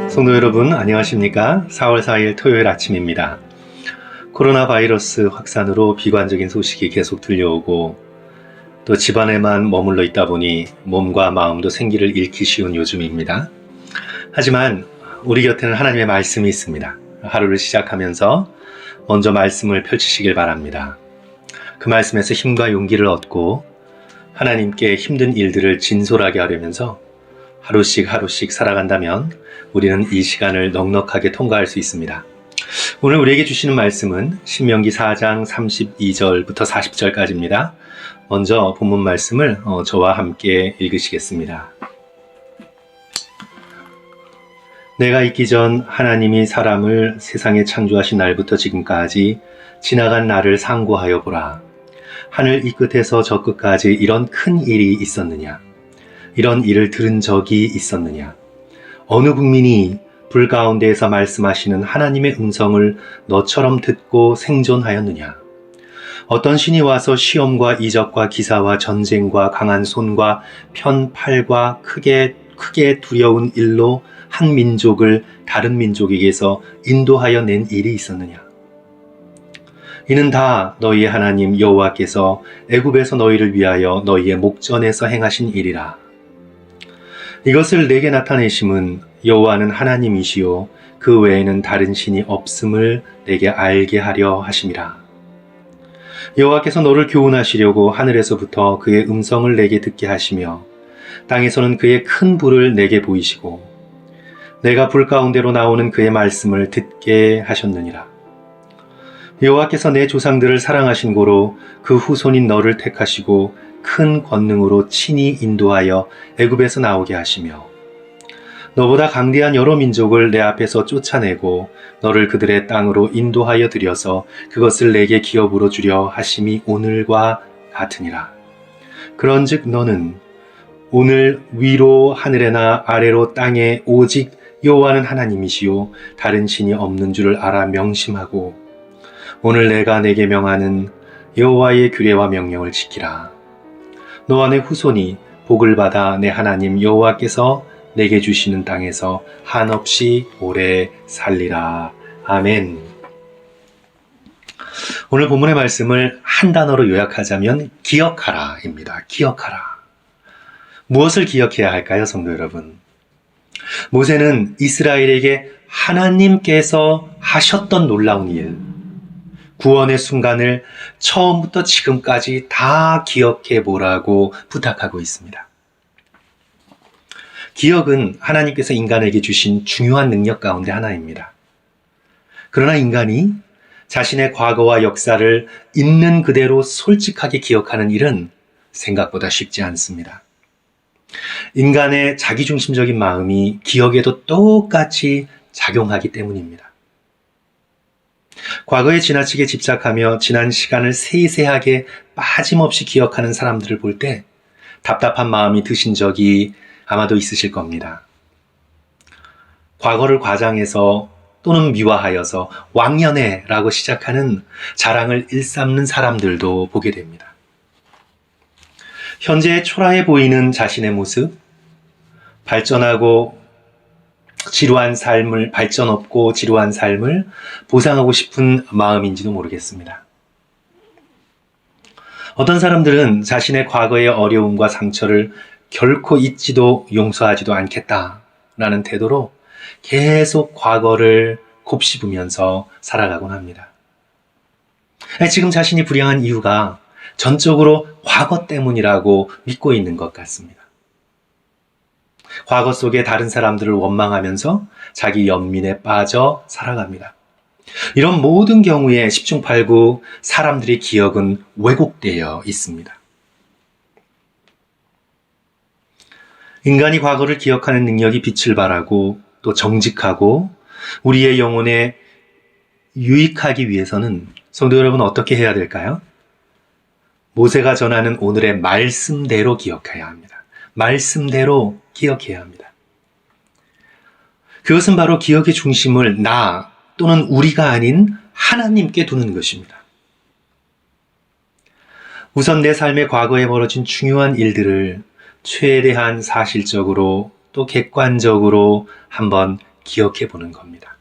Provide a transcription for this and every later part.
성도 여러분, 안녕하십니까? 4월 4일 토요일 아침입니다. 코로나 바이러스 확산으로 비관적인 소식이 계속 들려오고 또 집안에만 머물러 있다 보니 몸과 마음도 생기를 잃기 쉬운 요즘입니다. 하지만 우리 곁에는 하나님의 말씀이 있습니다. 하루를 시작하면서 먼저 말씀을 펼치시길 바랍니다. 그 말씀에서 힘과 용기를 얻고 하나님께 힘든 일들을 진솔하게 하려면서 하루씩 살아간다면 우리는 이 시간을 넉넉하게 통과할 수 있습니다. 오늘 우리에게 주시는 말씀은 신명기 4장 32절부터 40절까지입니다. 먼저 본문 말씀을 저와 함께 읽으시겠습니다. 내가 있기 전 하나님이 사람을 세상에 창조하신 날부터 지금까지 지나간 날을 상고하여 보라. 하늘 이 끝에서 저 끝까지 이런 큰 일이 있었느냐? 이런 일을 들은 적이 있었느냐? 어느 국민이 불 가운데에서 말씀하시는 하나님의 음성을 너처럼 듣고 생존하였느냐? 어떤 신이 와서 시험과 이적과 기사와 전쟁과 강한 손과 편 팔과 크게 두려운 일로 한 민족을 다른 민족에게서 인도하여 낸 일이 있었느냐? 이는 다 너희의 하나님 여호와께서 애굽에서 너희를 위하여 너희의 목전에서 행하신 일이라. 이것을 내게 나타내심은 여호와는 하나님이시요 그 외에는 다른 신이 없음을 내게 알게 하려 하심이라. 여호와께서 너를 교훈하시려고 하늘에서부터 그의 음성을 내게 듣게 하시며 땅에서는 그의 큰 불을 내게 보이시고 내가 불 가운데로 나오는 그의 말씀을 듣게 하셨느니라. 여호와께서 내 조상들을 사랑하신 고로 그 후손인 너를 택하시고 큰 권능으로 친히 인도하여 애굽에서 나오게 하시며 너보다 강대한 여러 민족을 내 앞에서 쫓아내고 너를 그들의 땅으로 인도하여 들여서 그것을 내게 기업으로 주려 하심이 오늘과 같으니라. 그런즉 너는 오늘 위로 하늘에나 아래로 땅에 오직 여호와는 하나님이시요 다른 신이 없는 줄을 알아 명심하고 오늘 내가 내게 명하는 여호와의 규례와 명령을 지키라. 너와 내 후손이 복을 받아 내 하나님 여호와께서 내게 주시는 땅에서 한없이 오래 살리라. 아멘. 오늘 본문의 말씀을 한 단어로 요약하자면 기억하라입니다. 기억하라. 무엇을 기억해야 할까요, 성도 여러분? 모세는 이스라엘에게 하나님께서 하셨던 놀라운 일, 구원의 순간을 처음부터 지금까지 다 기억해 보라고 부탁하고 있습니다. 기억은 하나님께서 인간에게 주신 중요한 능력 가운데 하나입니다. 그러나 인간이 자신의 과거와 역사를 있는 그대로 솔직하게 기억하는 일은 생각보다 쉽지 않습니다. 인간의 자기중심적인 마음이 기억에도 똑같이 작용하기 때문입니다. 과거에 지나치게 집착하며 지난 시간을 세세하게 빠짐없이 기억하는 사람들을 볼 때 답답한 마음이 드신 적이 아마도 있으실 겁니다. 과거를 과장해서 또는 미화하여서 왕년에라고 시작하는 자랑을 일삼는 사람들도 보게 됩니다. 현재 초라해 보이는 자신의 모습, 발전 없고 지루한 삶을 보상하고 싶은 마음인지도 모르겠습니다. 어떤 사람들은 자신의 과거의 어려움과 상처를 결코 잊지도 용서하지도 않겠다라는 태도로 계속 과거를 곱씹으면서 살아가곤 합니다. 지금 자신이 불행한 이유가 전적으로 과거 때문이라고 믿고 있는 것 같습니다. 과거 속에 다른 사람들을 원망하면서 자기 연민에 빠져 살아갑니다. 이런 모든 경우에 10중 8구 사람들의 기억은 왜곡되어 있습니다. 인간이 과거를 기억하는 능력이 빛을 발하고 또 정직하고 우리의 영혼에 유익하기 위해서는 성도 여러분 어떻게 해야 될까요? 모세가 전하는 오늘의 말씀대로 기억해야 합니다. 말씀대로 기억해야 합니다. 그것은 바로 기억의 중심을 나 또는 우리가 아닌 하나님께 두는 것입니다. 우선 내 삶의 과거에 벌어진 중요한 일들을 최대한 사실적으로 또 객관적으로 한번 기억해 보는 겁니다.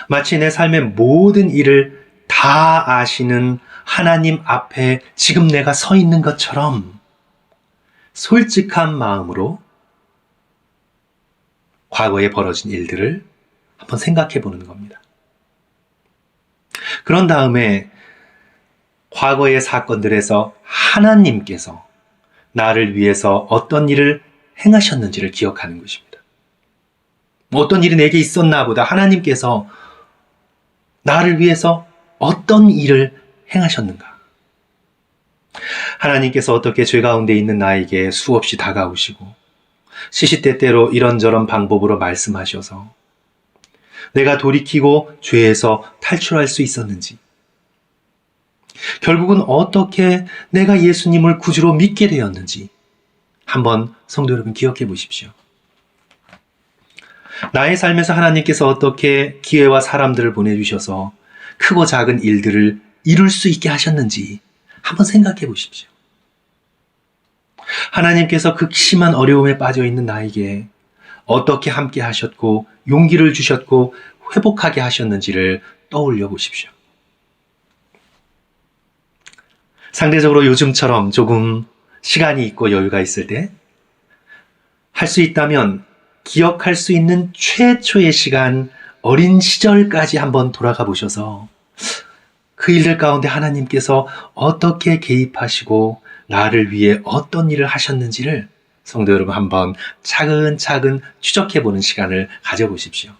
마치 내 삶의 모든 일을 다 아시는 하나님 앞에 지금 내가 서 있는 것처럼 솔직한 마음으로 과거에 벌어진 일들을 한번 생각해 보는 겁니다. 그런 다음에 과거의 사건들에서 하나님께서 나를 위해서 어떤 일을 행하셨는지를 기억하는 것입니다. 어떤 일이 내게 있었나 보다 하나님께서 나를 위해서 어떤 일을 행하셨는가. 하나님께서 어떻게 죄 가운데 있는 나에게 수없이 다가오시고 시시때때로 이런저런 방법으로 말씀하셔서 내가 돌이키고 죄에서 탈출할 수 있었는지, 결국은 어떻게 내가 예수님을 구주로 믿게 되었는지 한번 성도 여러분 기억해 보십시오. 나의 삶에서 하나님께서 어떻게 기회와 사람들을 보내주셔서 크고 작은 일들을 이룰 수 있게 하셨는지 한번 생각해 보십시오. 하나님께서 극심한 어려움에 빠져 있는 나에게 어떻게 함께 하셨고 용기를 주셨고 회복하게 하셨는지를 떠올려 보십시오. 상대적으로 요즘처럼 조금 시간이 있고 여유가 있을 때 할 수 있다면 기억할 수 있는 최초의 시간, 어린 시절까지 한번 돌아가 보셔서 그 일들 가운데 하나님께서 어떻게 개입하시고 나를 위해 어떤 일을 하셨는지를 성도 여러분 한번 차근차근 추적해보는 시간을 가져보십시오.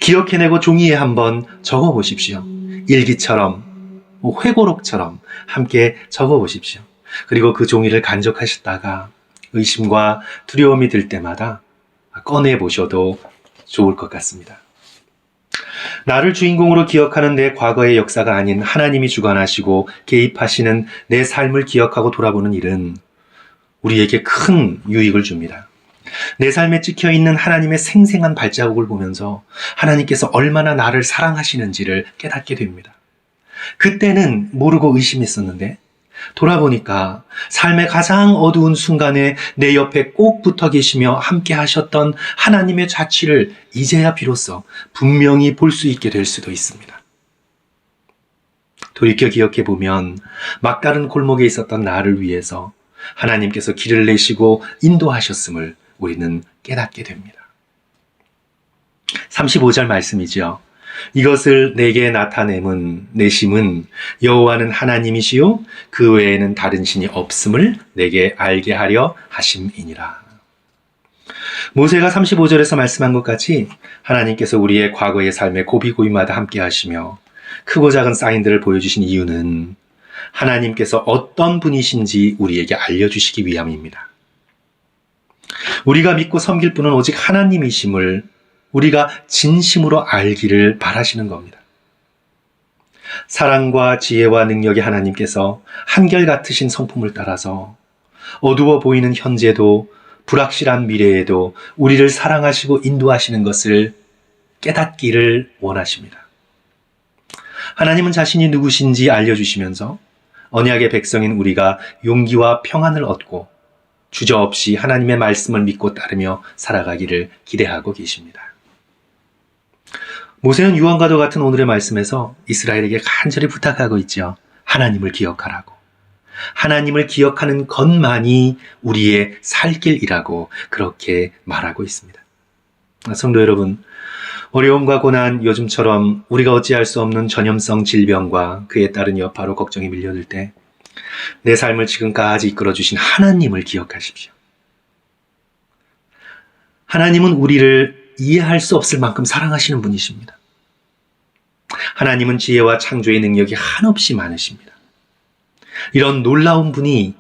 기억해내고 종이에 한번 적어보십시오. 일기처럼, 회고록처럼 함께 적어보십시오. 그리고 그 종이를 간직하셨다가 의심과 두려움이 들 때마다 꺼내보셔도 좋을 것 같습니다. 나를 주인공으로 기억하는 내 과거의 역사가 아닌 하나님이 주관하시고 개입하시는 내 삶을 기억하고 돌아보는 일은 우리에게 큰 유익을 줍니다. 내 삶에 찍혀있는 하나님의 생생한 발자국을 보면서 하나님께서 얼마나 나를 사랑하시는지를 깨닫게 됩니다. 그때는 모르고 의심했었는데 돌아보니까 삶의 가장 어두운 순간에 내 옆에 꼭 붙어 계시며 함께 하셨던 하나님의 자취를 이제야 비로소 분명히 볼 수 있게 될 수도 있습니다. 돌이켜 기억해 보면 막다른 골목에 있었던 나를 위해서 하나님께서 길을 내시고 인도하셨음을 우리는 깨닫게 됩니다. 35절 말씀이죠. 이것을 내게 내심은 여호와는 하나님이시요 그 외에는 다른 신이 없음을 내게 알게 하려 하심이니라. 모세가 35절에서 말씀한 것 같이 하나님께서 우리의 과거의 삶의 고비고비마다 함께 하시며 크고 작은 사인들을 보여주신 이유는 하나님께서 어떤 분이신지 우리에게 알려주시기 위함입니다. 우리가 믿고 섬길 분은 오직 하나님이심을 우리가 진심으로 알기를 바라시는 겁니다. 사랑과 지혜와 능력의 하나님께서 한결같으신 성품을 따라서 어두워 보이는 현재도 불확실한 미래에도 우리를 사랑하시고 인도하시는 것을 깨닫기를 원하십니다. 하나님은 자신이 누구신지 알려주시면서 언약의 백성인 우리가 용기와 평안을 얻고 주저없이 하나님의 말씀을 믿고 따르며 살아가기를 기대하고 계십니다. 모세는 유언과도 같은 오늘의 말씀에서 이스라엘에게 간절히 부탁하고 있죠. 하나님을 기억하라고. 하나님을 기억하는 것만이 우리의 살 길이라고 그렇게 말하고 있습니다. 성도 여러분, 어려움과 고난, 요즘처럼 우리가 어찌할 수 없는 전염성 질병과 그에 따른 여파로 걱정이 밀려들 때 내 삶을 지금까지 이끌어주신 하나님을 기억하십시오. 하나님은 우리를 이해할 수 없을 만큼 사랑하시는 분이십니다. 하나님은 지혜와 창조의 능력이 한없이 많으십니다. 이런 놀라운 분이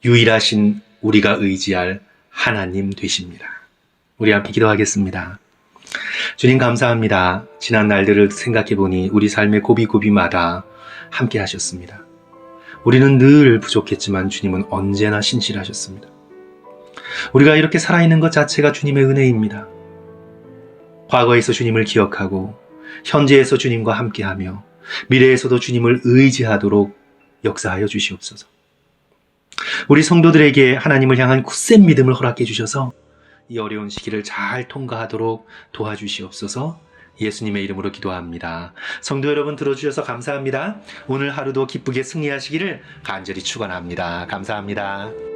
유일하신 우리가 의지할 하나님 되십니다. 우리 함께 기도하겠습니다. 주님 감사합니다. 지난 날들을 생각해 보니 우리 삶의 고비고비마다 함께 하셨습니다. 우리는 늘 부족했지만 주님은 언제나 신실하셨습니다. 우리가 이렇게 살아있는 것 자체가 주님의 은혜입니다. 과거에서 주님을 기억하고 현재에서 주님과 함께하며 미래에서도 주님을 의지하도록 역사하여 주시옵소서. 우리 성도들에게 하나님을 향한 굳센 믿음을 허락해 주셔서 이 어려운 시기를 잘 통과하도록 도와주시옵소서. 예수님의 이름으로 기도합니다. 성도 여러분 들어주셔서 감사합니다. 오늘 하루도 기쁘게 승리하시기를 간절히 축원합니다. 감사합니다.